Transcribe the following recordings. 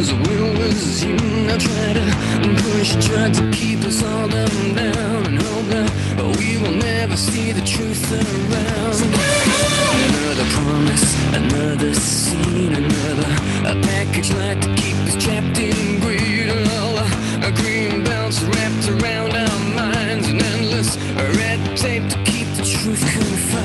the will was you. Now try to push, try to keep us all down and hope that we will never see the truth around. Another promise, another scene, another a package like to keep us trapped in greed. All a green belts wrapped around our minds, and endless red tape to keep the truth confined.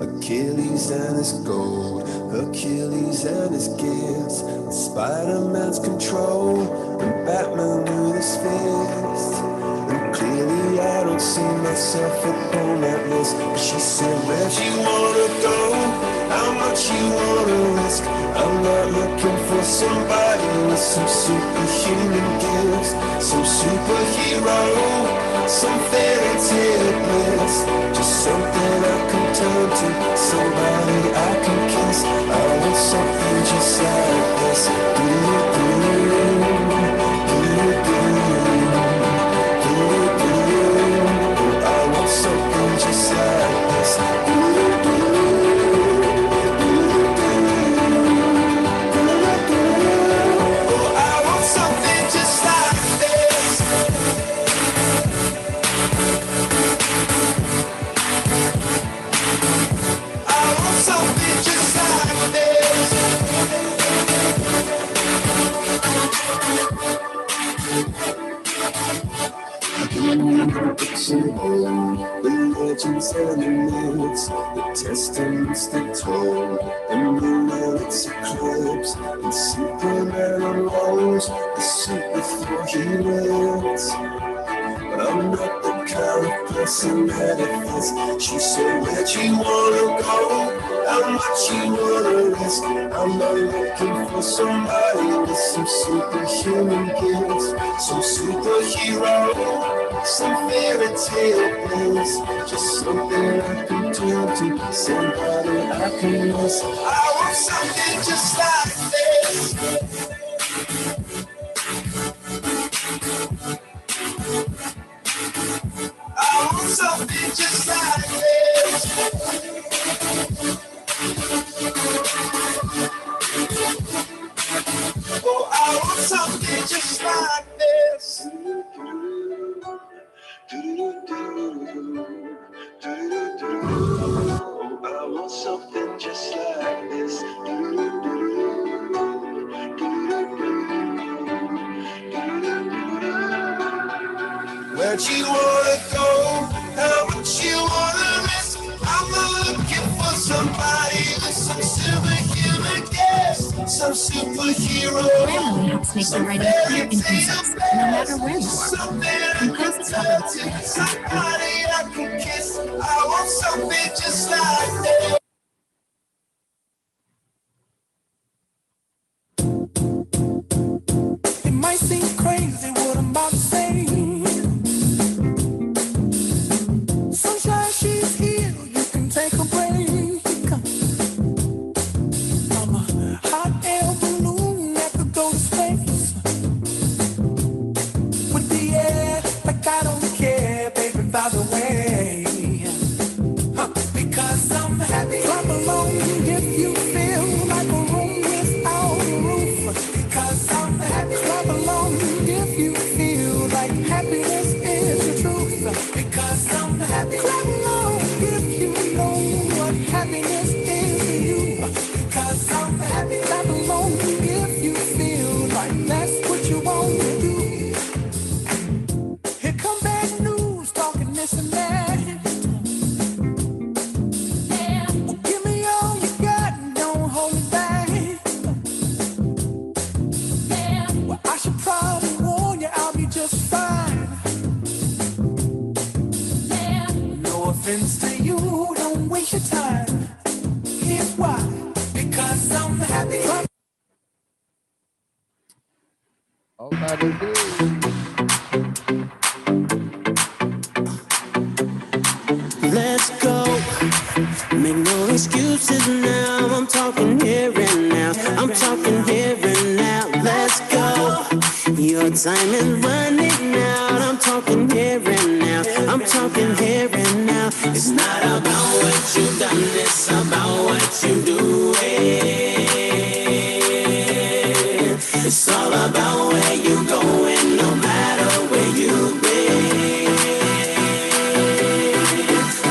Achilles and his gold, Achilles and his gifts, and Spider-Man's control, and Batman with his fist. And clearly I don't see myself upon that list. But she said, where'd you wanna go? How much you wanna risk? I'm not looking for somebody with some superhuman gifts, some superhero, some fairy tale bliss. Just something I can turn to, somebody I can kiss. I want something just like this. I want something just like this. The legends and the myths, the testaments that told, and the relics eclipse, and Superman unrolls the superthrow he lives. I'm not the kind of person that it fits. She said, where'd you wanna go? How much you wanna risk? I'm not looking for somebody with some superhuman gifts, some superhero, some fairy tale bliss. Just something I can turn to, somebody I can miss. I want something just like this. I want something just like this. where'd you wanna go? How much you wanna risk? I'm looking for somebody with some superhuman gifts, some superhero. Grammarly helps make your writing clear and concise, no matter where you are. Compose a cover with Grammarly. Somebody I can kiss. I want something just like that. It might seem crazy what I'm about to say. Sunshine, she's here. You can take a break. I'm a hot air balloon that could go to space. With the air, like I don't care, baby, by the way. Because I'm happy. Clap along if you feel like a room without a roof. Because I'm happy. Clap along if you feel like happiness is the truth. Because I'm happy. Clap along if you know what happiness is to you. Because I'm happy. Clap along if you feel like that's what you want to do. Here come bad news, talking this and that. Well, give me all you got and don't hold it back. Well, I should probably warn you, I'll be just fine. No offense to you, don't waste your time. Here's why. Because I'm happy. All that it is. Let's go. Make no excuses now. I'm talking here and now. I'm talking here and now. Let's go. Your time is running out. I'm talking here and now. I'm talking here and now. It's not about what you've done. It's about what you do. It's all about where you're going, no matter where you've been.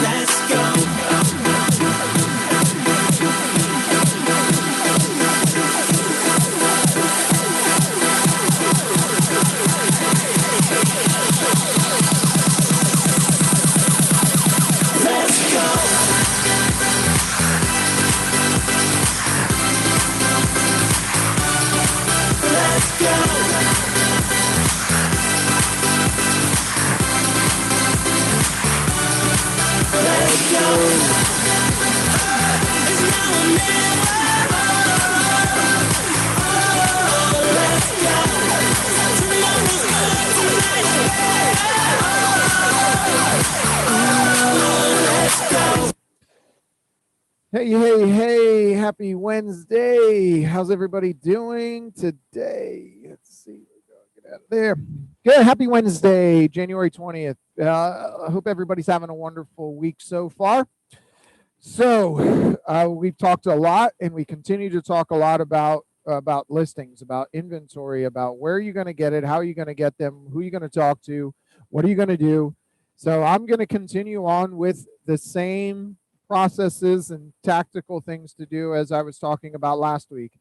Let's go. Hey, happy Wednesday. How's everybody doing today? Let's see. Get out of there. Good. Happy Wednesday, January 20th. I hope everybody's having a wonderful week so far. So we've talked a lot and we continue to talk a lot about listings, about inventory, about where are you going to get it, how are you going to get them, who are you going to talk to, what are you going to do. So I'm going to continue on with the same processes and tactical things to do as I was talking about last week.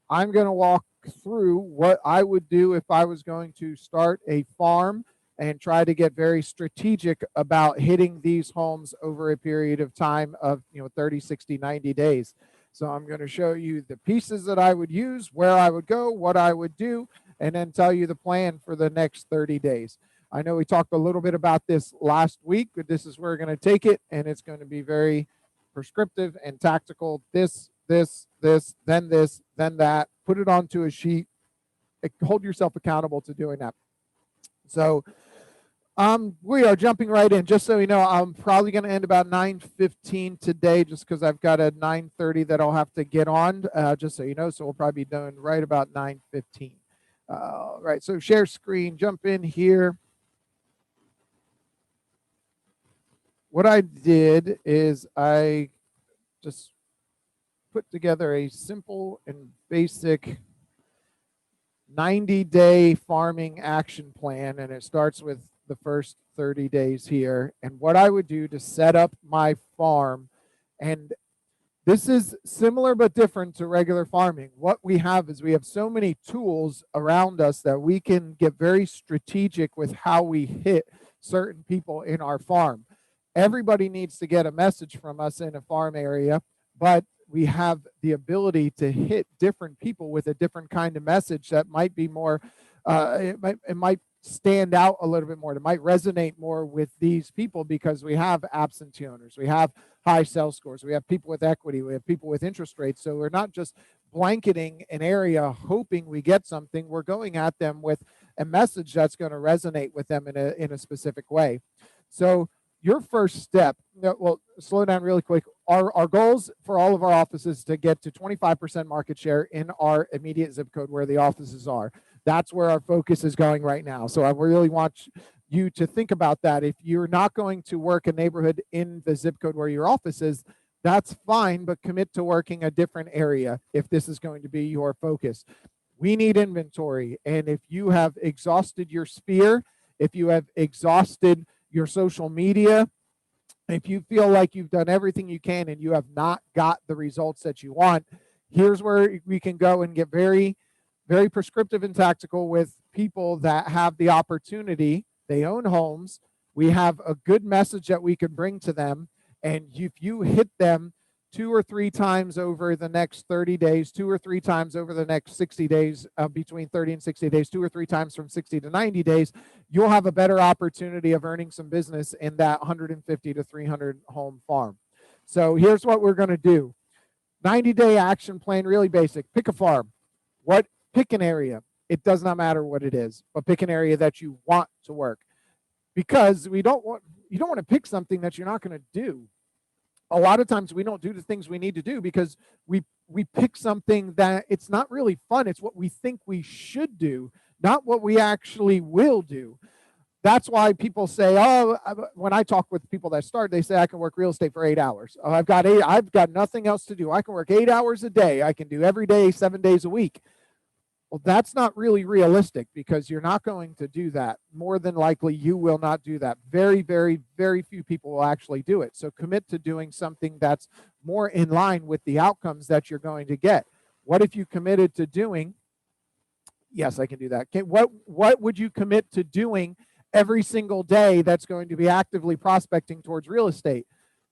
I'm going to walk through what I would do if I was going to start a farm and try to get very strategic about hitting these homes over a period of time of 30, 60, 90 days. So I'm going to show you the pieces that I would use, where I would go, what I would do, and then tell you the plan for the next 30 days. I know we talked a little bit about this last week, but this is where we're going to take it, and it's going to be very prescriptive and tactical. This, then that. Put it onto a sheet. Hold yourself accountable to doing that. So we are jumping right in. Just so you know, I'm probably going to end about 9:15 today, just because I've got a 9:30 that I'll have to get on. Just so you know, so we'll probably be done right about 9:15. Right. So share screen. Jump in here. What I did is I just put together a simple and basic 90-day farming action plan, and it starts with the first 30 days here. And what I would do to set up my farm, and this is similar but different to regular farming. What we have is we have so many tools around us that we can get very strategic with how we hit certain people in our farm. Everybody needs to get a message from us in a farm area, but we have the ability to hit different people with a different kind of message that might be more, it might stand out a little bit more. It might resonate more with these people because we have absentee owners, we have high sales scores, we have people with equity, we have people with interest rates. So we're not just blanketing an area hoping we get something. We're going at them with a message that's going to resonate with them in a specific way. So your first step, well, slow down really quick. Our goals for all of our offices to get to 25% market share in our immediate zip code where the offices are. That's where our focus is going right now. So I really want you to think about that. If you're not going to work a neighborhood in the zip code where your office is, that's fine, but commit to working a different area if this is going to be your focus. We need inventory. And if you have exhausted your sphere, if you have exhausted your social media, if you feel like you've done everything you can and you have not got the results that you want, here's where we can go and get very, very prescriptive and tactical with people that have the opportunity. They own homes. We have a good message that we can bring to them. And if you hit them 2 or 3 times over the next 30 days, 2 or 3 times over the next 60 days, between 30 and 60 days, 2 or 3 times from 60 to 90 days, you'll have a better opportunity of earning some business in that 150 to 300 home farm. So here's what we're going to do. 90-day action plan, really basic. Pick a farm. Pick an area. It does not matter what it is, but pick an area that you want to work. Because you don't want to pick something that you're not going to do. A lot of times we don't do the things we need to do because we pick something that it's not really fun. It's what we think we should do, not what we actually will do. That's why people say, oh, when I talk with people that start, they say I can work real estate for 8 hours. Oh, I've got nothing else to do. I can work 8 hours a day. I can do every day, 7 days a week. Well, that's not really realistic because you're not going to do that. More than likely, you will not do that. Very, very, very few people will actually do it. So commit to doing something that's more in line with the outcomes that you're going to get. What if you committed to doing, yes, I can do that. Okay, what would you commit to doing every single day that's going to be actively prospecting towards real estate?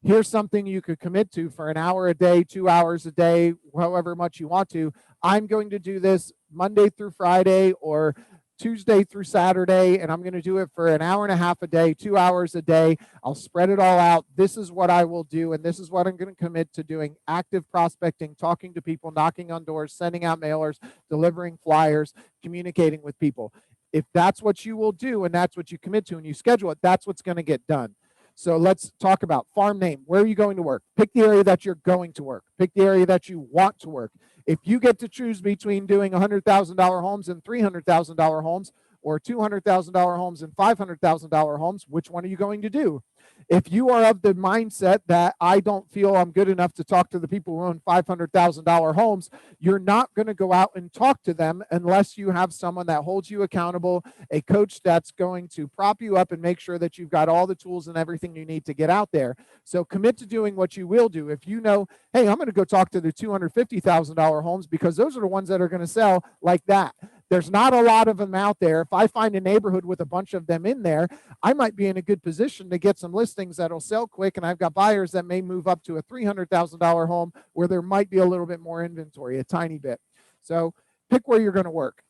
Here's something you could commit to for an hour a day, 2 hours a day, however much you want to. I'm going to do this Monday through Friday or Tuesday through Saturday, and I'm going to do it for an hour and a half a day, 2 hours a day. I'll spread it all out. This is what I will do, and this is what I'm going to commit to doing: active prospecting, talking to people, knocking on doors, sending out mailers, delivering flyers, communicating with people. If that's what you will do and that's what you commit to and you schedule it, that's what's going to get done. So let's talk about farm name. Where are you going to work? Pick the area that you're going to work. Pick the area that you want to work. If you get to choose between doing $100,000 homes and $300,000 homes, or $200,000 homes and $500,000 homes, which one are you going to do? If you are of the mindset that I don't feel I'm good enough to talk to the people who own $500,000 homes, you're not going to go out and talk to them unless you have someone that holds you accountable, a coach that's going to prop you up and make sure that you've got all the tools and everything you need to get out there. So commit to doing what you will do. If you know, hey, I'm going to go talk to the $250,000 homes because those are the ones that are going to sell like that. There's not a lot of them out there. If I find a neighborhood with a bunch of them in there, I might be in a good position to get some listings that'll sell quick, and I've got buyers that may move up to a $300,000 home where there might be a little bit more inventory, a tiny bit. So pick where you're going to work.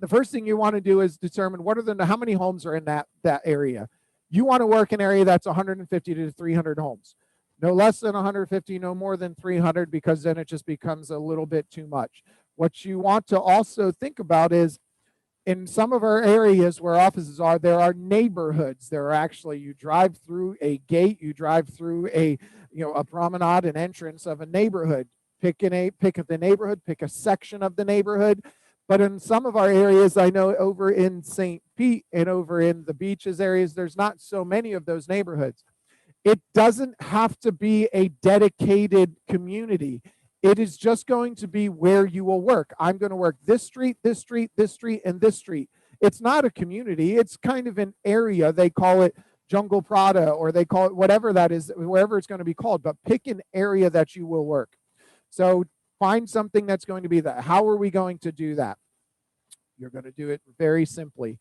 The first thing you want to do is determine how many homes are in that area. You want to work in an area that's 150 to 300 homes. No less than 150, no more than 300, because then it just becomes a little bit too much. What you want to also think about is, in some of our areas where offices are, there are neighborhoods. There are actually, you drive through a gate, you drive through a promenade, an entrance of a neighborhood. Pick the neighborhood, pick a section of the neighborhood. But in some of our areas, I know over in St. Pete and over in the beaches areas, there's not so many of those neighborhoods. It doesn't have to be a dedicated community. It is just going to be where you will work. I'm going to work this street, this street, this street, and this street. It's not a community. It's kind of an area. They call it Jungle Prada, or they call it whatever that is, wherever it's going to be called. But pick an area that you will work. So find something that's going to be that. How are we going to do that? You're going to do it very simply.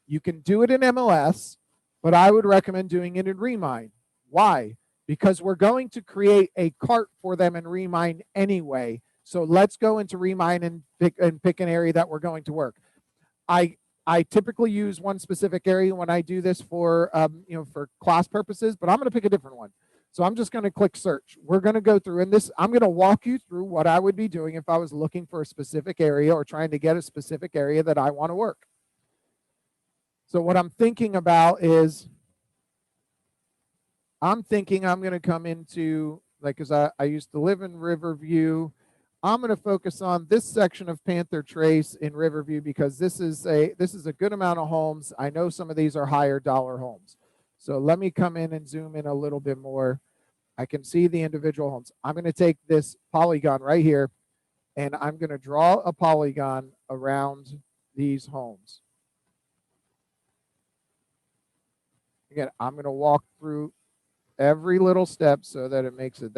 You can do it in MLS. but I would recommend doing it in Remine. Why? Because we're going to create a cart for them in Remine anyway. So let's go into Remine and pick an area that we're going to work. I typically use one specific area when I do this for for class purposes, but I'm going to pick a different one. So I'm just going to click search. We're going to go through, and this I'm going to walk you through what I would be doing if I was looking for a specific area or trying to get a specific area that I want to work. So what I'm thinking about is I'm thinking I'm going to come into, like, because I used to live in Riverview. I'm going to focus on this section of Panther Trace in Riverview because this is a good amount of homes. I know some of these are higher dollar homes. So let me come in and zoom in a little bit more. I can see the individual homes. I'm going to take this polygon right here, and I'm going to draw a polygon around these homes. Again, I'm going to walk through every little step so that it makes it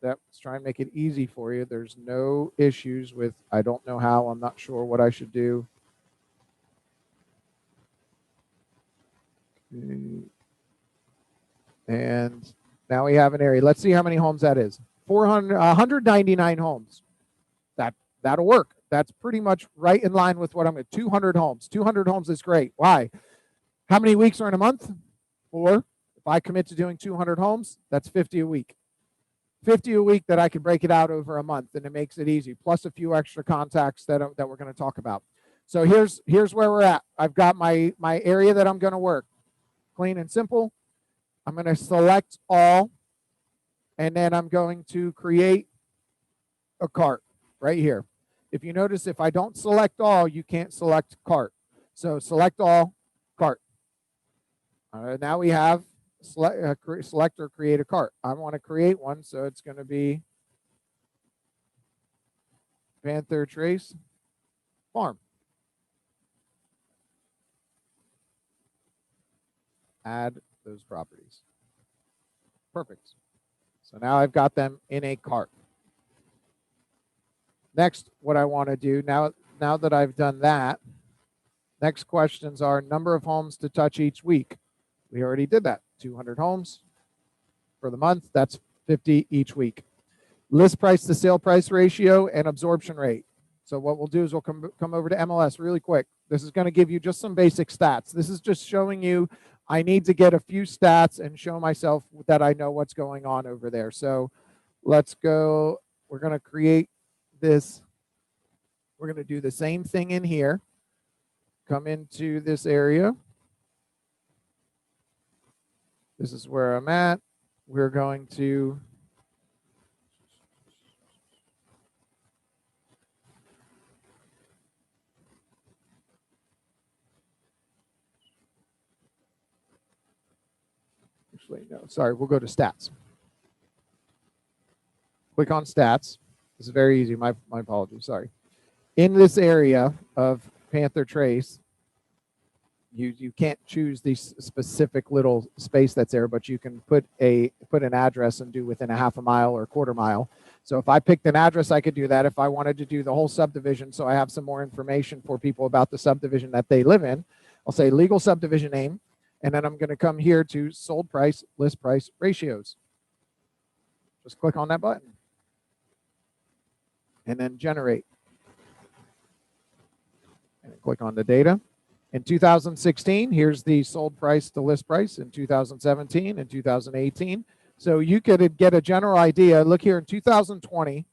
let's try and make it easy for you. There's no issues with, I don't know how, I'm not sure what I should do. Okay. And now we have an area. Let's see how many homes that is. 199 homes. That'll work. That's pretty much right in line with what I'm at. 200 homes. 200 homes is great. Why? How many weeks are in a month? 4. If I commit to doing 200 homes, that's 50 a week. 50 a week that I can break it out over a month, and it makes it easy, plus a few extra contacts that we're going to talk about. So here's where we're at. I've got my area that I'm going to work. Clean and simple. I'm going to select all, and then I'm going to create a cart right here. If you notice, if I don't select all, you can't select cart. So select all, cart. Now we have select or create a cart. I want to create one, so it's going to be Panther Trace Farm. Add those properties. Perfect. So now I've got them in a cart. Next, what I want to do now that I've done that, next questions are number of homes to touch each week. We already did that. 200 homes for the month. That's 50 each week. List price to sale price ratio and absorption rate. So what we'll do is we'll come over to MLS really quick. This is going to give you just some basic stats. This is just showing you I need to get a few stats and show myself that I know what's going on over there. So let's go. We're going to create this. We're going to do the same thing in here. Come into this area. This is where I'm at. We're going to actually, no, sorry, we'll go to stats. Click on stats. This is very easy. My apologies. Sorry. In this area of Panther Trace, you can't choose the specific little space that's there, but you can put an address and do within a half a mile or a quarter mile. So if I picked an address, I could do that. If I wanted to do the whole subdivision, so I have some more information for people about the subdivision that they live in, I'll say legal subdivision name, and then I'm going to come here to sold price, list price ratios. Just click on that button and then generate. And click on the data. In 2016, here's the sold price to list price in 2017 and 2018. So you could get a general idea. Look here in 2020,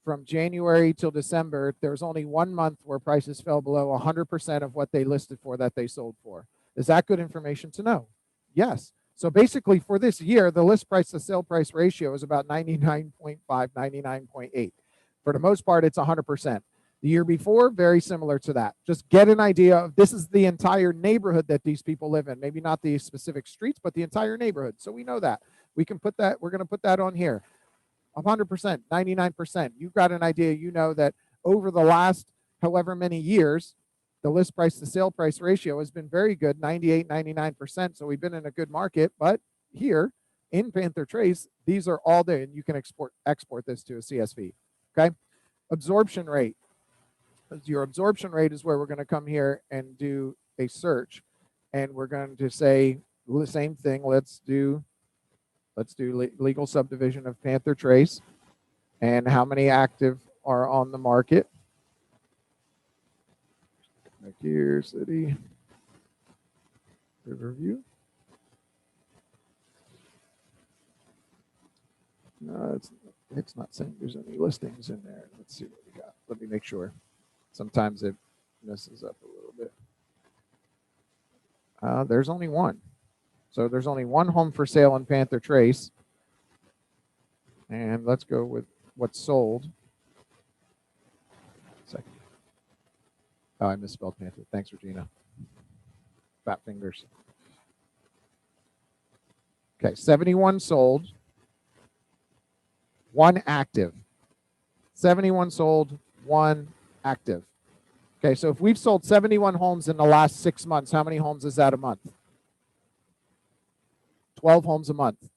from January till December, there's only 1 month where prices fell below 100% of what they listed for that they sold for. Is that good information to know? Yes. So basically for this year, the list price to sale price ratio is about 99.5, 99.8. For the most part, it's 100%. The year before, very similar to that. Just get an idea of this is the entire neighborhood that these people live in. Maybe not the specific streets, but the entire neighborhood. So we know that. We can put that, we're going to put that on here. 100%, 99%. You've got an idea. You know that over the last however many years, the list price to sale price ratio has been very good, 98, 99%. So we've been in a good market. But here in Panther Trace, these are all day, and you can export this to a CSV. Okay. Absorption rate. Your absorption rate is where we're going to come here and do a search, and we're going to say same thing. Let's do legal subdivision of Panther Trace, and how many active are on the market. Back here, city Riverview. No, it's not saying there's any listings in there. Let's see what we got. Let me make sure. Sometimes it messes up a little bit. There's only one. So there's only one home for sale in Panther Trace. And let's go with what's sold. Second. Oh, I misspelled Panther. Thanks, Regina. Fat fingers. Okay, 71 sold. 1 active. 71 sold, 1 active. Okay, so if we've sold 71 homes in the last 6 months, how many homes is that a month? 12 homes a month.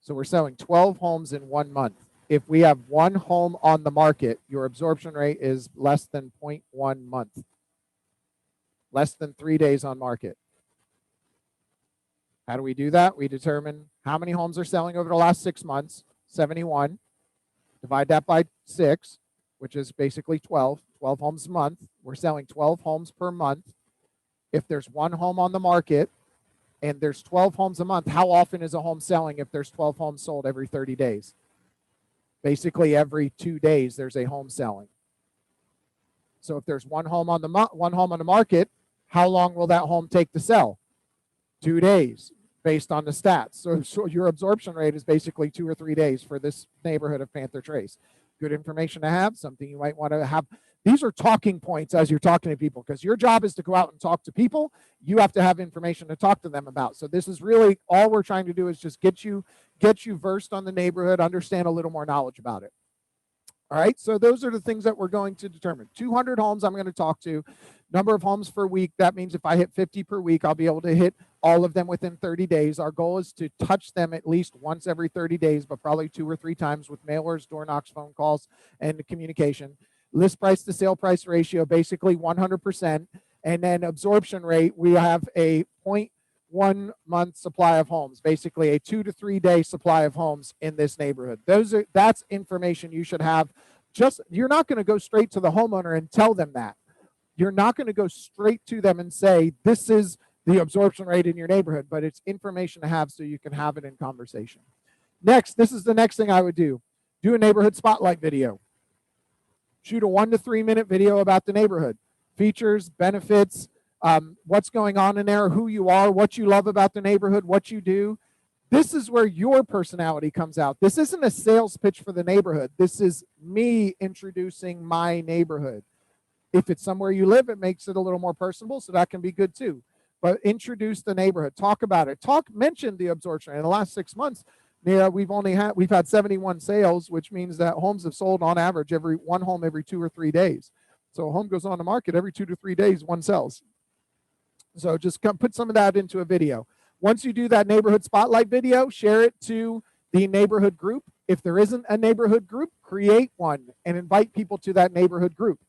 So we're selling 12 homes in 1 month. If we have 1 home on the market, your absorption rate is less than 0.1 month. Less than 3 days on market. How do we do that? We determine how many homes are selling over the last 6 months, 71. Divide that by 6, which is basically 12 homes a month. We're selling 12 homes per month. If there's 1 home on the market and there's 12 homes a month, how often is a home selling if there's 12 homes sold every 30 days? Basically every 2 days there's a home selling. So if there's 1 home on the market, how long will that home take to sell? 2 days based on the stats. So your absorption rate is basically 2 or 3 days for this neighborhood of Panther Trace. Good information to have, something you might want to have. These are talking points as you're talking to people, because your job is to go out and talk to people. You have to have information to talk to them about. So this is really all we're trying to do, is just get you versed on the neighborhood, understand a little more knowledge about it. All right, so those are the things that we're going to determine. 200 homes I'm going to talk to. Number of homes per week, that means if I hit 50 per week, I'll be able to hit all of them within 30 days. Our goal is to touch them at least once every 30 days, but probably 2 or 3 times with mailers, door knocks, phone calls, and communication. List price to sale price ratio, basically 100%. And then absorption rate, we have a 0.1 month supply of homes, basically a 2 to 3 day supply of homes in this neighborhood. That's information you should have. You're not going to go straight to the homeowner and tell them that. You're not going to go straight to them and say, this is the absorption rate in your neighborhood, but it's information to have so you can have it in conversation. Next, this is the next thing I would do. Do a neighborhood spotlight video. Shoot a 1 to 3 minute video about the neighborhood. Features, benefits, what's going on in there, who you are, what you love about the neighborhood, what you do. This is where your personality comes out. This isn't a sales pitch for the neighborhood. This is me introducing my neighborhood. If it's somewhere you live, it makes it a little more personable, so that can be good too. But introduce the neighborhood, talk about it, mention the absorption. In the last 6 months, we've had 71 sales, which means that homes have sold on average one home every 2 or 3 days. So a home goes on the market every 2 to 3 days, 1 sells. So just put some of that into a video. Once you do that neighborhood spotlight video, share it to the neighborhood group. If there isn't a neighborhood group, create one and invite people to that neighborhood group.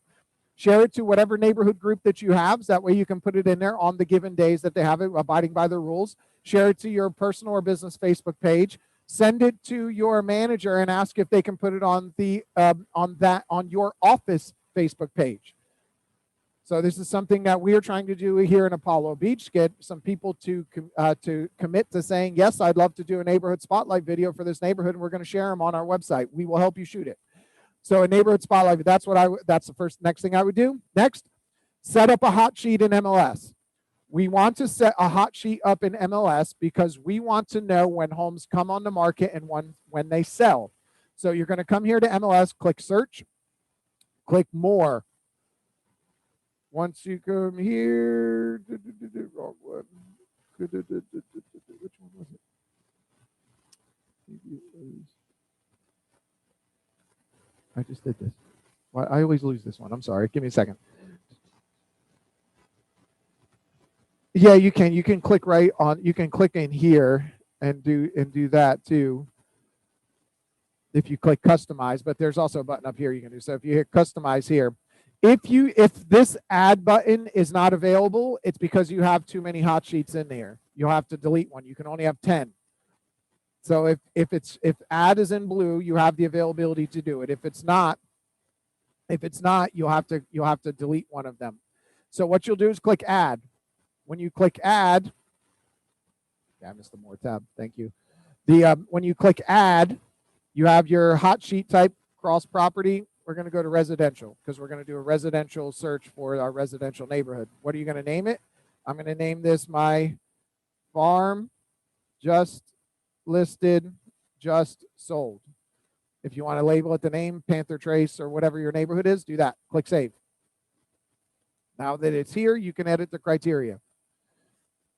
Share it to whatever neighborhood group that you have. So that way you can put it in there on the given days that they have it, abiding by the rules. Share it to your personal or business Facebook page. Send it to your manager and ask if they can put it on your office Facebook page. So this is something that we are trying to do here in Apollo Beach. Get some people to commit to saying, yes, I'd love to do a neighborhood spotlight video for this neighborhood, and we're going to share them on our website. We will help you shoot it. So a neighborhood spotlight, that's the next thing I would do. Next, set up a hot sheet in MLS. We want to set a hot sheet up in MLS because we want to know when homes come on the market and when they sell. So you're going to come here to MLS, click search, click more. Once you come here, wrong one. Which one was it? I just did this. I always lose this one. I'm sorry. Give me a second. Yeah, you can. You can click right on. You can click in here and do that too. If you click customize, but there's also a button up here you can do. So if you hit customize here, if this add button is not available, it's because you have too many hot sheets in there. you'll have to delete one. You can only have 10. So if add is in blue, you have the availability to do it. If it's not, you'll have to delete one of them. So what you'll do is click add. When you click add, yeah, I missed the more tab. Thank you. When you click add, you have your hot sheet type cross property. We're going to go to residential because we're going to do a residential search for our residential neighborhood. What are you going to name it? I'm going to name this my farm just listed, just sold. If you want to label it the name, Panther Trace or whatever your neighborhood is, do that. Click save. Now that it's here, you can edit the criteria.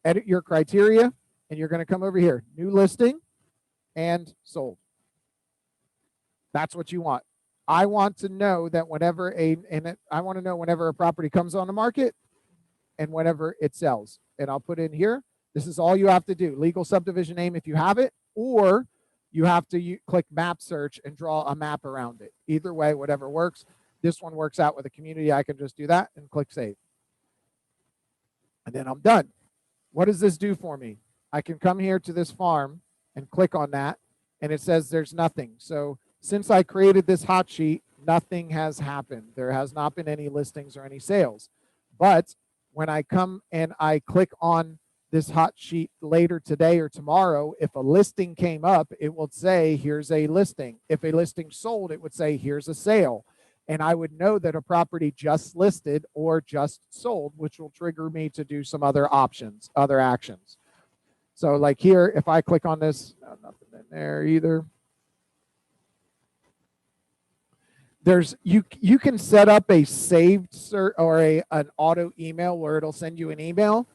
Edit your criteria, and you're going to come over here, new listing and sold. That's what you want. I want to know that whenever a property comes on the market and whenever it sells. And I'll put in here, this is all you have to do. Legal subdivision name if you have it, or you have to click map search and draw a map around it. Either way, whatever works. This one works out with a community. I can just do that and click save. And then I'm done. What does this do for me? I can come here to this farm and click on that, and it says there's nothing. So since I created this hot sheet, nothing has happened. There has not been any listings or any sales. But when I come and I click on this hot sheet later today or tomorrow, if a listing came up, it will say, here's a listing. If a listing sold, it would say, here's a sale. And I would know that a property just listed or just sold, which will trigger me to do some other options, other actions. So like here, if I click on this, nothing in there either. You can set up a saved cert or an auto email where it'll send you an email.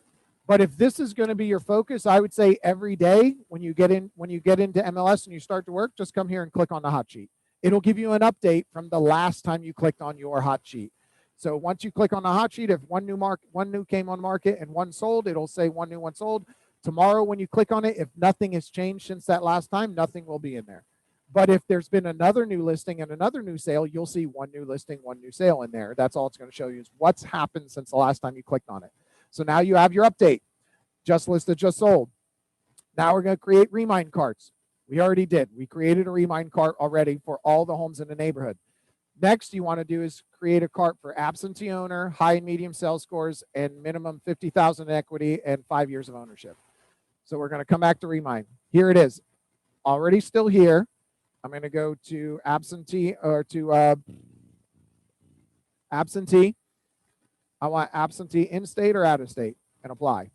But if this is going to be your focus, I would say every day when you get into MLS and you start to work, just come here and click on the hot sheet. It'll give you an update from the last time you clicked on your hot sheet. So once you click on the hot sheet, if one new came on market and one sold, it'll say one new, one sold. Tomorrow when you click on it, if nothing has changed since that last time, nothing will be in there. But if there's been another new listing and another new sale, you'll see one new listing, one new sale in there. That's all it's going to show you is what's happened since the last time you clicked on it. So now you have your update. Just listed, just sold. Now we're going to create remind carts. We already did. We created a remind cart already for all the homes in the neighborhood. Next, you want to do is create a cart for absentee owner, high and medium sales scores, and minimum 50,000 equity and 5 years of ownership. So we're going to come back to remind. Here it is. Already still here. I'm going to go to absentee or to absentee. I want absentee in state or out of state and apply.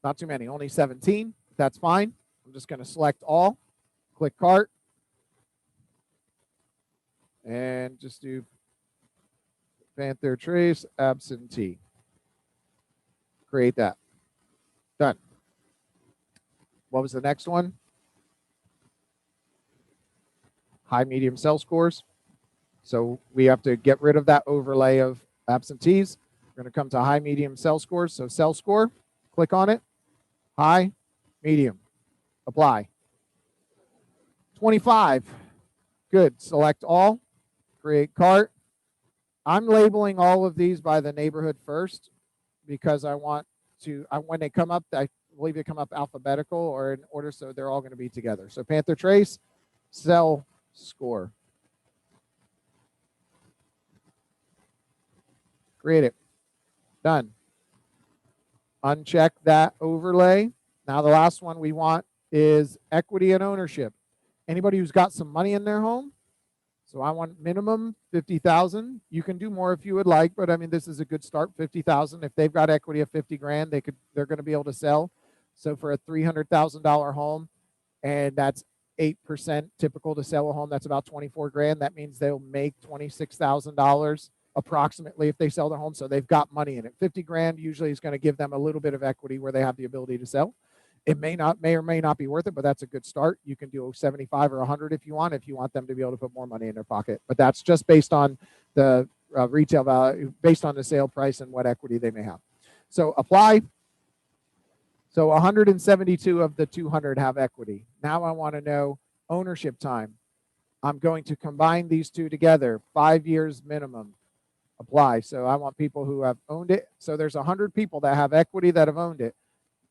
Not too many, only 17. That's fine. I'm just going to select all, click cart, and just do Panther Trace absentee. Create that. Done. What was the next one? High, medium sell scores. So we have to get rid of that overlay of absentees. We're going to come to high, medium sell scores. So sell score, click on it. High, medium, apply. 25. Good. Select all, create cart. I'm labeling all of these by the neighborhood first because I want to, when they come up, I believe they come up alphabetical or in order, so they're all going to be together. So Panther Trace, sell score. Create it. Done. Uncheck that overlay. Now the last one we want is equity and ownership. Anybody who's got some money in their home. So I want minimum 50,000. You can do more if you would like, but I mean this is a good start. 50,000. If they've got equity of 50 grand, they're going to be able to sell. So for a $300,000 home, and that's 8% typical to sell a home, that's about 24 grand. That means they'll make $26,000 approximately if they sell their home. So they've got money in it. 50 grand usually is going to give them a little bit of equity where they have the ability to sell. It may or may not be worth it, but that's a good start. You can do 75 or 100 if you want them to be able to put more money in their pocket. But that's just based on the retail value, based on the sale price and what equity they may have. So apply. So 172 of the 200 have equity. Now I want to know ownership time. I'm going to combine these two together, 5 years minimum. apply. So I want people who have owned it. So there's 100 people that have equity that have owned it.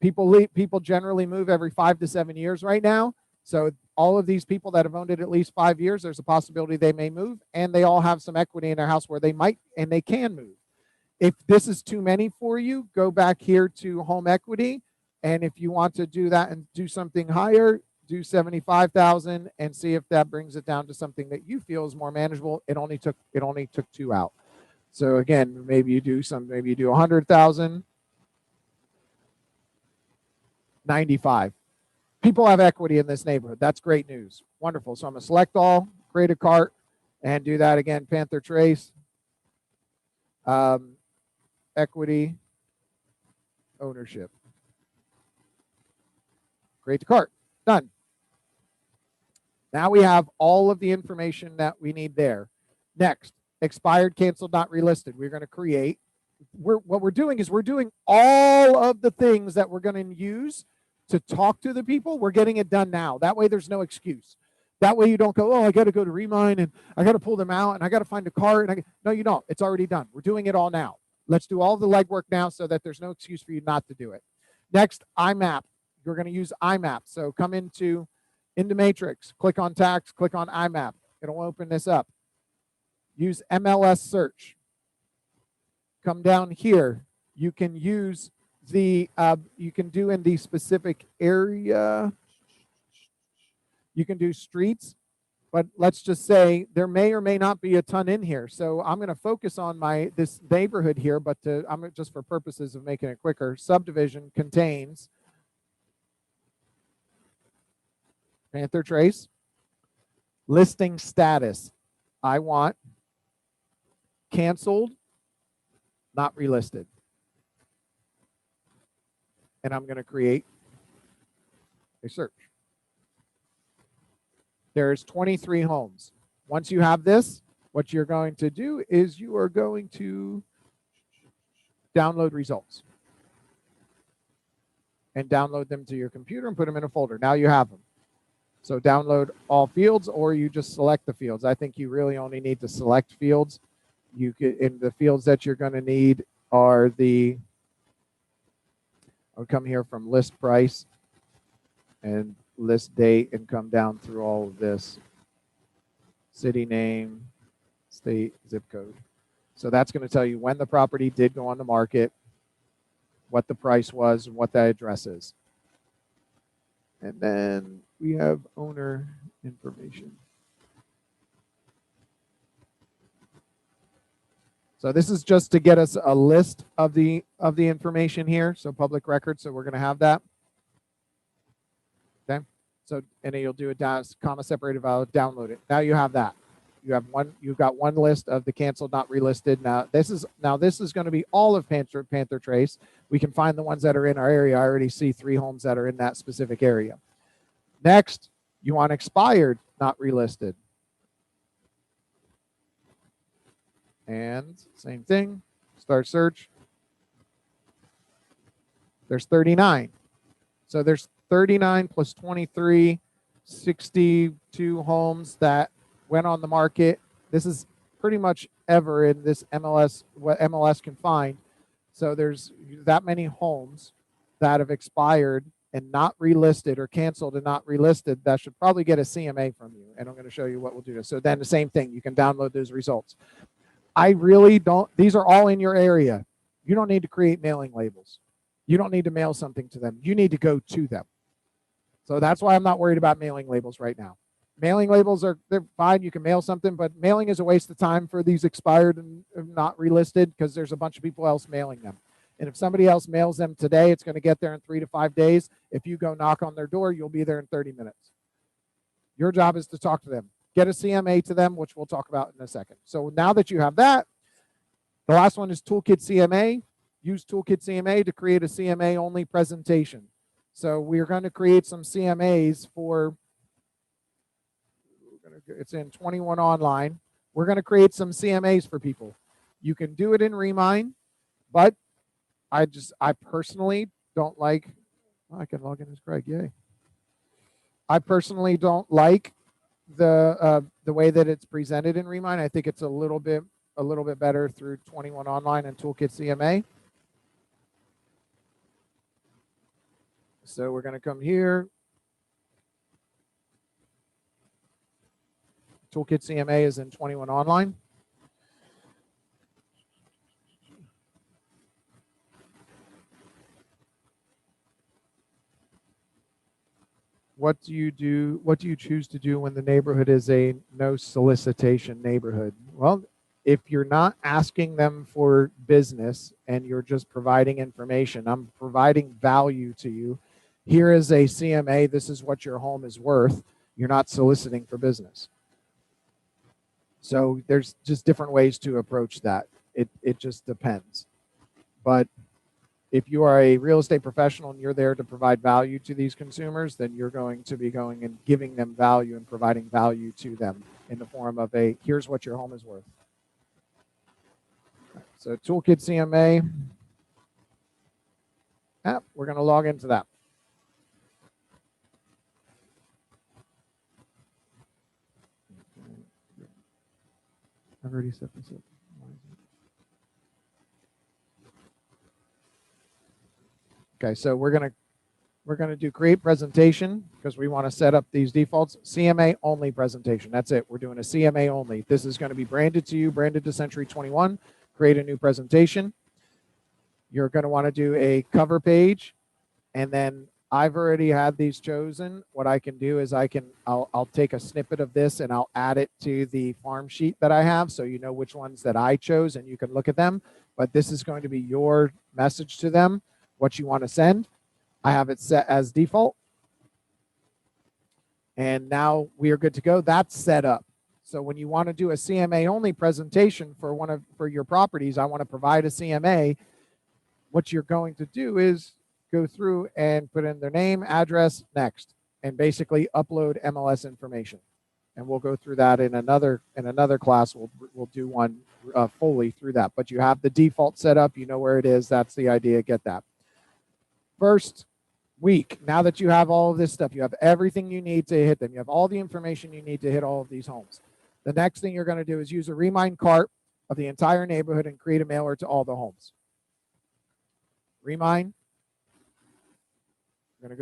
People generally move every 5 to 7 years right now. So all of these people that have owned it at least 5 years, there's a possibility they may move, and they all have some equity in their house where they might and they can move. If this is too many for you, go back here to home equity. And if you want to do that and do something higher, do 75,000 and see if that brings it down to something that you feel is more manageable. It only took 2 out. So again, maybe you do 100,000, 95. People have equity in this neighborhood. That's great news. Wonderful. So I'm going to select all, create a cart, and do that again. Panther Trace, equity, ownership. Create the cart. Done. Now we have all of the information that we need there. Next, expired, canceled, not relisted. We're going to create. What we're doing is we're doing all of the things that we're going to use to talk to the people. We're getting it done now. That way there's no excuse. That way you don't go, oh, I got to go to Remine and I got to pull them out and I got to find a cart. No, you don't. It's already done. We're doing it all now. Let's do all the legwork now so that there's no excuse for you not to do it. Next, IMAP. You're going to use IMAP. So come into Matrix, click on tax, click on IMAP. It'll open this up. Use MLS search. Come down here. You can use the, you can do in the specific area. You can do streets, but let's just say there may or may not be a ton in here. So I'm going to focus on this neighborhood here, but I'm just for purposes of making it quicker. Subdivision contains Panther Trace. Listing status. I want canceled, not relisted. And I'm going to create a search. There's 23 homes. Once you have this, what you're going to do is you are going to download results and download them to your computer and put them in a folder. Now you have them. So download all fields, or you just select the fields. I think you really only need to select fields. You could, in the fields that you're going to need are I'll come here from list price and list date and come down through all of this. City name, state, zip code. So that's going to tell you when the property did go on the market, what the price was, and what that address is. And then we have owner information. So this is just to get us a list of the information here. So public record. So we're going to have that. Okay. So and then you'll do a comma separated value, download it. Now you have that. You've got one list of the canceled, not relisted. Now this is going to be all of Panther Trace. We can find the ones that are in our area. I already see 3 homes that are in that specific area. Next, you want expired, not relisted. And same thing, start search. There's 39. So there's 39 plus 23, 62 homes that went on the market. This is pretty much ever in this MLS, what MLS can find. So there's that many homes that have expired and not relisted or canceled and not relisted. That should probably get a CMA from you. And I'm going to show you what we'll do. So then the same thing, you can download those results. I really don't, these are all in your area. You don't need to create mailing labels. You don't need to mail something to them. You need to go to them. So that's why I'm not worried about mailing labels right now. Mailing labels they're fine. You can mail something, but mailing is a waste of time for these expired and not relisted because there's a bunch of people else mailing them. And if somebody else mails them today, it's going to get there in 3 to 5 days. If you go knock on their door, you'll be there in 30 minutes. Your job is to talk to them. Get a CMA to them, which we'll talk about in a second. So now that you have that, the last one is Toolkit CMA. Use Toolkit CMA to create a CMA only presentation. So we're going to create some CMAs for, it's in 21 online. We're going to create some CMAs for people. You can do it in Remine, but I personally don't like, I can log in as Greg, yay. I personally don't like the way that it's presented in Remine. I think it's a little bit a little bit better through 21 Online and Toolkit CMA. So we're going to come here. Toolkit CMA is in 21 Online. What do you do? What do you choose to do when the neighborhood is a no solicitation neighborhood? Well, if you're not asking them for business and you're just providing information, I'm providing value to you. Here is a CMA. This is what your home is worth. You're not soliciting for business. So there's just different ways to approach that. It just depends. But if you are a real estate professional and you're there to provide value to these consumers, then you're going to be going and giving them value and providing value to them in the form of a, here's what your home is worth. So Toolkit CMA app, we're going to log into that. I've already set this up. Okay, so we're gonna do create presentation because we want to set up these defaults. CMA only presentation. That's it. We're doing a CMA only. This is going to be branded to you, branded to Century 21. Create a new presentation. You're going to want to do a cover page, and then I've already had these chosen. What I can do is I'll take a snippet of this and I'll add it to the farm sheet that I have, so you know which ones that I chose and you can look at them. But this is going to be your message to them, what you want to send. I have it set as default. And now we are good to go. That's set up. So when you want to do a CMA only presentation for your properties, I want to provide a CMA. What you're going to do is go through and put in their name, address, next, and basically upload MLS information. And we'll go through that in another class. We'll do one fully through that. But you have the default set up. You know where it is. That's the idea. Get that. First week, now that you have all of this stuff, you have everything you need to hit them. You have all the information you need to hit all of these homes. The next thing you're going to do is use a Remind cart of the entire neighborhood and create a mailer to all the homes. Remind. We're going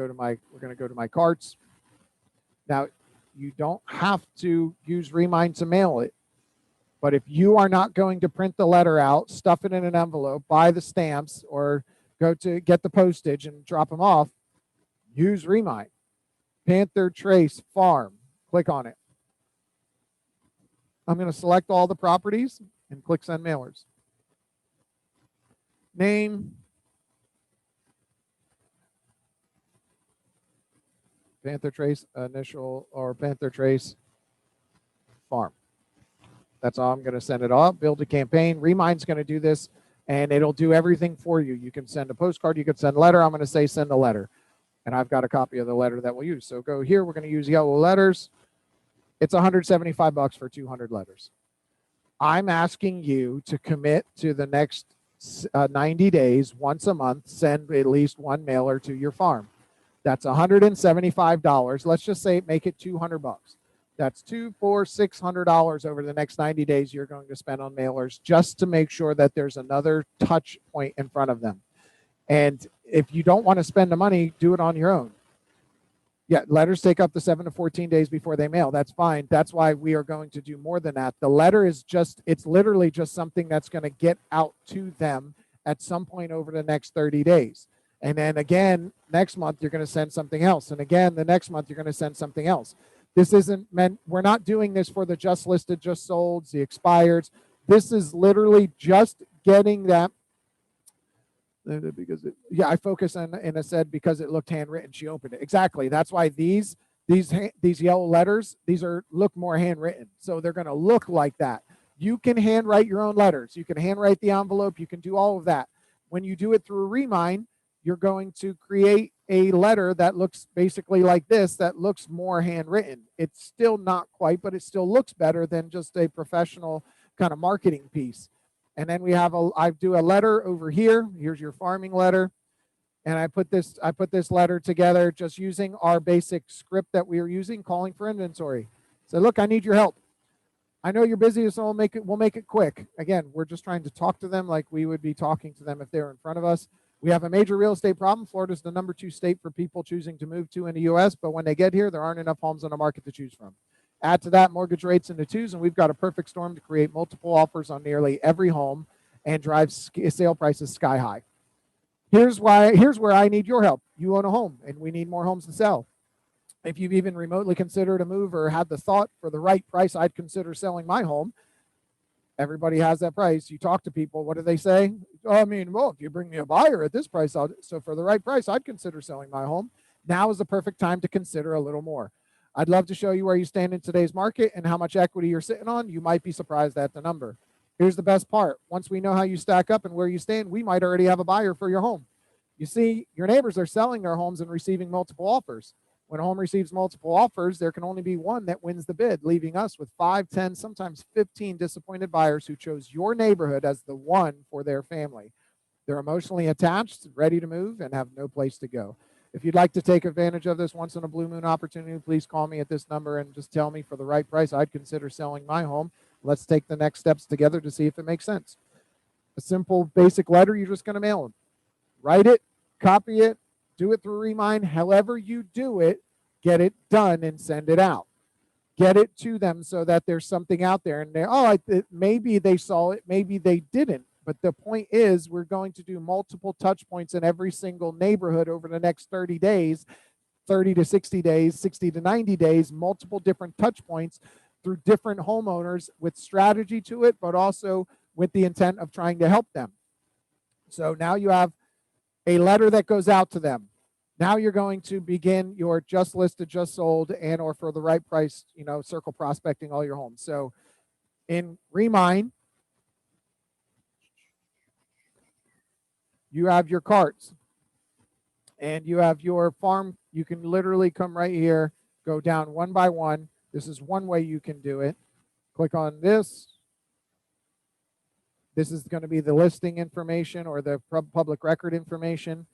to go to my carts. Now, you don't have to use Remind to mail it. But if you are not going to print the letter out, stuff it in an envelope, buy the stamps, or go to get the postage and drop them off, use Remind. Panther Trace Farm. Click on it. I'm going to select all the properties and click Send Mailers. Name. Panther Trace initial or Panther Trace Farm. That's all. I'm going to send it off. Build a campaign. Remind's going to do this, and it'll do everything for you. You can send a postcard. You can send a letter. I'm going to say send a letter. And I've got a copy of the letter that we'll use. So go here. We're going to use yellow letters. It's $175 for 200 letters. I'm asking you to commit to the next 90 days, once a month, send at least one mailer to your farm. That's $175. Let's just say make it 200 bucks. That's $600 over the next 90 days you're going to spend on mailers just to make sure that there's another touch point in front of them. And if you don't want to spend the money, do it on your own. Yeah, letters take up to 7 to 14 days before they mail. That's fine. That's why we are going to do more than that. The letter is it's literally just something that's going to get out to them at some point over the next 30 days. And then again, next month, you're going to send something else. And again, the next month, you're going to send something else. This isn't meant, we're not doing this for the just listed, just solds, the expireds. This is literally just getting that. Because I focus on, and I said because it looked handwritten, she opened it. Exactly. That's why these yellow letters, look more handwritten. So they're going to look like that. You can handwrite your own letters. You can handwrite the envelope. You can do all of that. When you do it through Remind, you're going to create a letter that looks basically like this, that looks more handwritten. It's still not quite, but it still looks better than just a professional kind of marketing piece. And then I do a letter over here. Here's your farming letter. And I put this letter together just using our basic script that we were using, calling for inventory. So look, I need your help. I know you're busy, so we'll make it quick. Again, we're just trying to talk to them like we would be talking to them if they were in front of us. We have a major real estate problem. Florida is the #2 state for people choosing to move to in the U.S., but when they get here, there aren't enough homes on the market to choose from. Add to that mortgage rates in the twos, and we've got a perfect storm to create multiple offers on nearly every home and drive sale prices sky high. Here's where I need your help. You own a home, and we need more homes to sell. If you've even remotely considered a move or had the thought, for the right price, I'd consider selling my home. Everybody has that price. You talk to people, what do they say? Oh, I mean, well, if you bring me a buyer at this price, so for the right price, I'd consider selling my home. Now is the perfect time to consider a little more. I'd love to show you where you stand in today's market and how much equity you're sitting on. You might be surprised at the number. Here's the best part. Once we know how you stack up and where you stand, we might already have a buyer for your home. You see, your neighbors are selling their homes and receiving multiple offers. When a home receives multiple offers, there can only be one that wins the bid, leaving us with 5, 10, sometimes 15 disappointed buyers who chose your neighborhood as the one for their family. They're emotionally attached, ready to move, and have no place to go. If you'd like to take advantage of this once in a blue moon opportunity, please call me at this number and just tell me, for the right price, I'd consider selling my home. Let's take the next steps together to see if it makes sense. A simple, basic letter, you're just going to mail them. Write it, copy it, do it through Remind. However you do it, get it done and send it out. Get it to them so that there's something out there. And maybe they saw it, maybe they didn't. But the point is, we're going to do multiple touch points in every single neighborhood over the next 30 days, 30 to 60 days, 60 to 90 days, multiple different touch points through different homeowners with strategy to it, but also with the intent of trying to help them. So now you have a letter that goes out to them. Now you're going to begin your just listed, just sold, and or for the right price, circle prospecting all your homes. So in Remind, you have your carts and you have your farm. You can literally come right here, go down one by one. This is one way you can do it. Click on this. This is going to be the listing information or the public record information.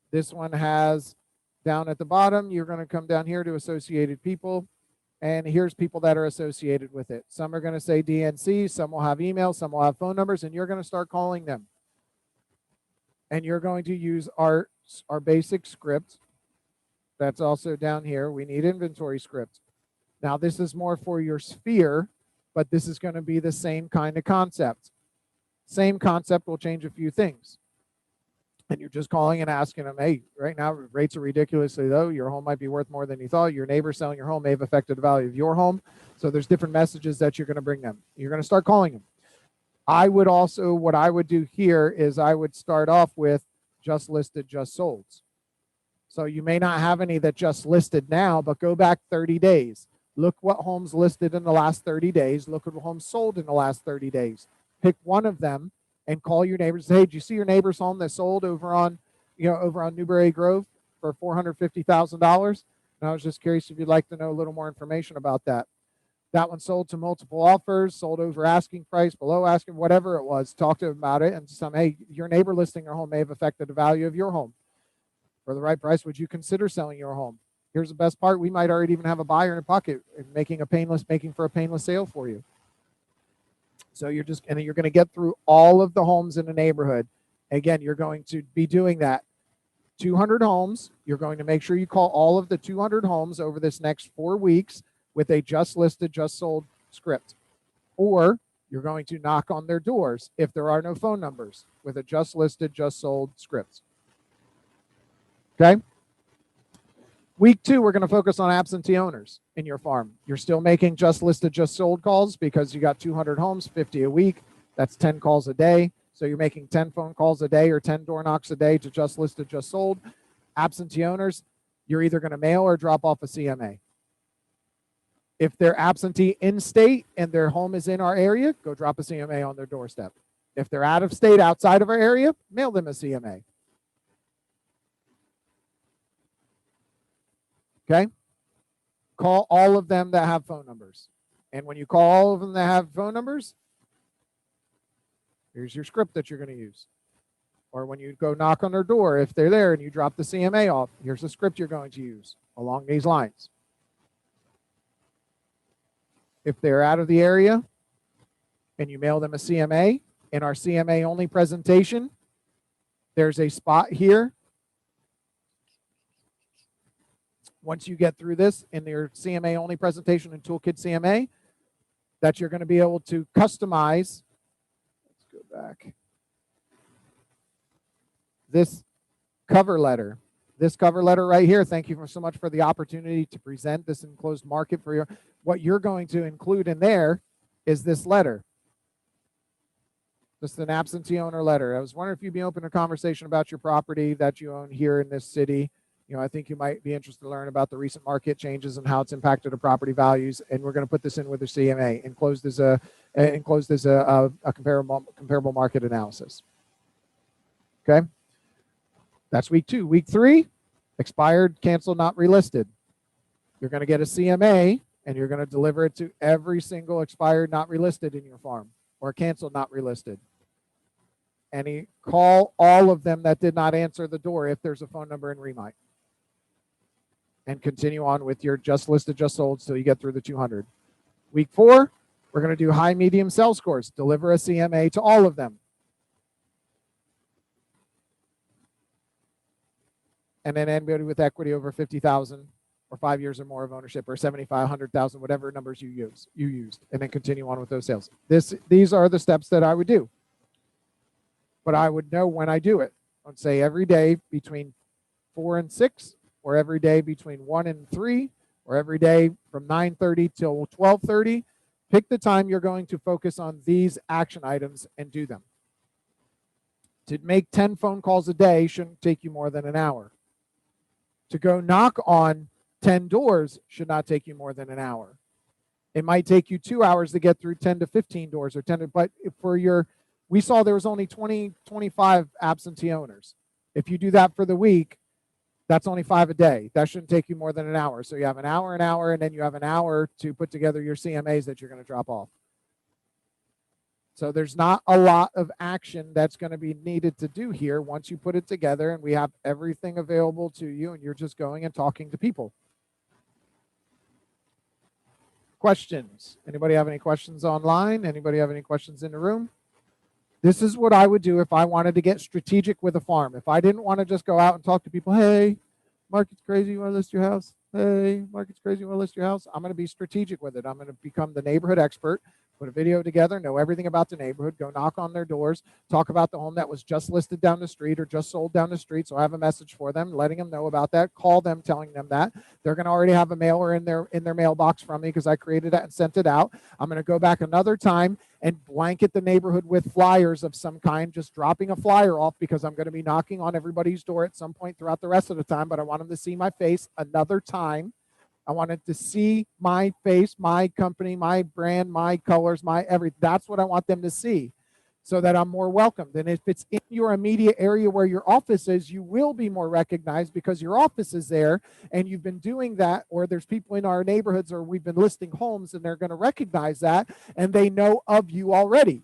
This one has down at the bottom, you're going to come down here to associated people. And here's people that are associated with it. Some are going to say DNC, some will have email, some will have phone numbers, and you're going to start calling them. And you're going to use our basic script. That's also down here. We need inventory script. Now, this is more for your sphere, but this is going to be the same kind of concept. Same concept will change a few things. And you're just calling and asking them, hey, right now rates are ridiculously low. Your home might be worth more than you thought. Your neighbor selling your home may have affected the value of your home. So there's different messages that you're going to bring them. You're going to start calling them. What I would do here is I would start off with just listed, just sold. So you may not have any that just listed now, but go back 30 days. Look what homes listed in the last 30 days. Look at what homes sold in the last 30 days. Pick one of them and call your neighbors. Hey, did you see your neighbor's home that sold over on Newberry Grove for $450,000? And I was just curious if you'd like to know a little more information about that. That one sold to multiple offers, sold over asking price, below asking, whatever it was. Talk to them about it and just tell them, hey, your neighbor listing their home may have affected the value of your home. For the right price, would you consider selling your home? Here's the best part. We might already even have a buyer in a pocket and making for a painless sale for you. So you're going to get through all of the homes in the neighborhood. Again, you're going to be doing that. 200 homes. You're going to make sure you call all of the 200 homes over this next 4 weeks with a just listed, just sold script. Or you're going to knock on their doors if there are no phone numbers with a just listed, just sold script. Okay? Week 2, we're going to focus on absentee owners in your farm. You're still making just listed, just sold calls because you got 200 homes, 50 a week. That's 10 calls a day. So you're making 10 phone calls a day or 10 door knocks a day to just listed, just sold. Absentee owners, you're either going to mail or drop off a CMA. If they're absentee in state and their home is in our area, go drop a CMA on their doorstep. If they're out of state, outside of our area, mail them a CMA. Okay? Call all of them that have phone numbers. And when you call all of them that have phone numbers, here's your script that you're going to use. Or when you go knock on their door, if they're there and you drop the CMA off, here's the script you're going to use along these lines. If they're out of the area, and you mail them a CMA, in our CMA only presentation, there's a spot here. Once you get through this in your CMA only presentation in Toolkit CMA, that you're going to be able to customize. Let's go back. This cover letter. This cover letter right here, thank you so much for the opportunity to present this enclosed market for your, what you're going to include in there is this letter. Just an absentee owner letter. I was wondering if you'd be open to conversation about your property that you own here in this city. You know, I think you might be interested to learn about the recent market changes and how it's impacted the property values. And we're going to put this in with the CMA, enclosed as a comparable market analysis. Okay. That's week 2. Week 3, expired, canceled, not relisted. You're going to get a CMA and you're going to deliver it to every single expired, not relisted in your farm, or canceled, not relisted. And call all of them that did not answer the door if there's a phone number in Remite. And continue on with your just listed, just sold till you get through the 200. Week 4, we're going to do high, medium sell scores. Deliver a CMA to all of them. And then anybody with equity over 50,000 or 5 years or more of ownership, or 75, 100,000, whatever numbers you used, and then continue on with those sales. These are the steps that I would do. But I would know when I do it. I would say every day between 4 and 6, or every day between 1 and 3, or every day from 9:30 till 12:30. Pick the time you're going to focus on these action items and do them. To make 10 phone calls a day shouldn't take you more than an hour. To go knock on 10 doors should not take you more than an hour. It might take you 2 hours to get through 10 to 15 doors, or 10 to, but for your, we saw there was only 20, 25 absentee owners. If you do that for the week, that's only 5 a day. That shouldn't take you more than an hour. So you have an hour, and then you have an hour to put together your CMAs that you're going to drop off. So there's not a lot of action that's going to be needed to do here once you put it together and we have everything available to you and you're just going and talking to people. Questions? Anybody have any questions online? Anybody have any questions in the room? This is what I would do if I wanted to get strategic with a farm. If I didn't want to just go out and talk to people, hey, market's crazy, you want to list your house? Hey, market's crazy, you want to list your house? I'm going to be strategic with it. I'm going to become the neighborhood expert, put a video together, know everything about the neighborhood, go knock on their doors, talk about the home that was just listed down the street or just sold down the street. So I have a message for them, letting them know about that, call them, telling them that. They're going to already have a mailer in their mailbox from me because I created it and sent it out. I'm going to go back another time and blanket the neighborhood with flyers of some kind, just dropping a flyer off because I'm going to be knocking on everybody's door at some point throughout the rest of the time, but I want them to see my face another time. I wanted to see my face, my company, my brand, my colors, my everything. That's what I want them to see so that I'm more welcomed. And if it's in your immediate area where your office is, you will be more recognized because your office is there and you've been doing that, or there's people in our neighborhoods or we've been listing homes and they're going to recognize that and they know of you already.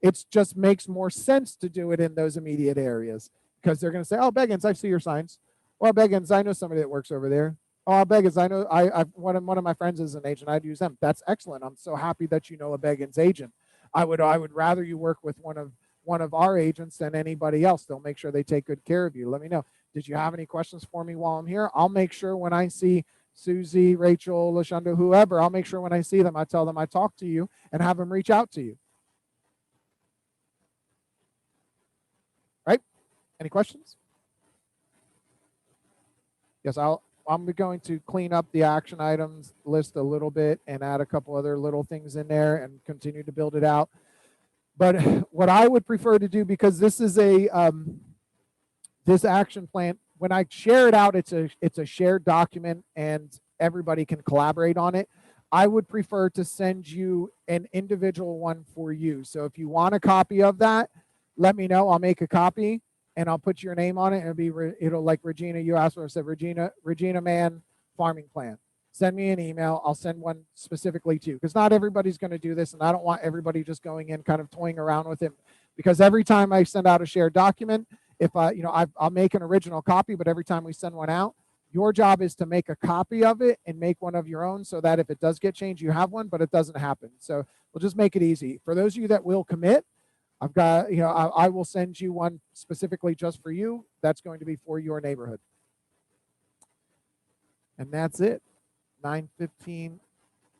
It just makes more sense to do it in those immediate areas because they're going to say, oh, Beggins, I see your signs. Well, Beggins, I know somebody that works over there. Oh, Beggins, I know one of my friends is an agent. I'd use them. That's excellent. I'm so happy that you know a Beggins agent. I would rather you work with one of our agents than anybody else. They'll make sure they take good care of you. Let me know. Did you have any questions for me while I'm here? I'll make sure when I see Susie, Rachel, LaShonda, whoever, I'll make sure when I see them, I tell them I talked to you and have them reach out to you. Right? Any questions? Yes, I'm going to clean up the action items list a little bit and add a couple other little things in there and continue to build it out. But what I would prefer to do, because this is this action plan, when I share it out, it's a shared document and everybody can collaborate on it. I would prefer to send you an individual one for you. So if you want a copy of that, let me know. I'll make a copy. And I'll put your name on it, and it'll like Regina. You asked for, I said Regina Mann farming plan. Send me an email. I'll send one specifically to you because not everybody's going to do this, and I don't want everybody just going in kind of toying around with it. Because every time I send out a shared document, if I'll make an original copy, but every time we send one out, Your job is to make a copy of it and make one of your own so that if it does get changed, you have one, but it doesn't happen. So we'll just make it easy. For those of you that will commit, I've got, I will send you one specifically just for you. That's going to be for your neighborhood. And that's it. 9:15,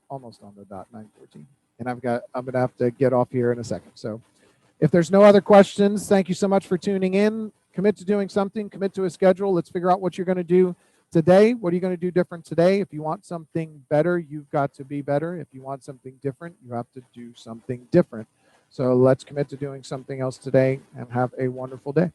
almost on the dot, 9:14. And I'm going to have to get off here in a second. So if there's no other questions, thank you so much for tuning in. Commit to doing something, commit to a schedule. Let's figure out what you're going to do today. What are you going to do different today? If you want something better, you've got to be better. If you want something different, you have to do something different. So let's commit to doing something else today and have a wonderful day.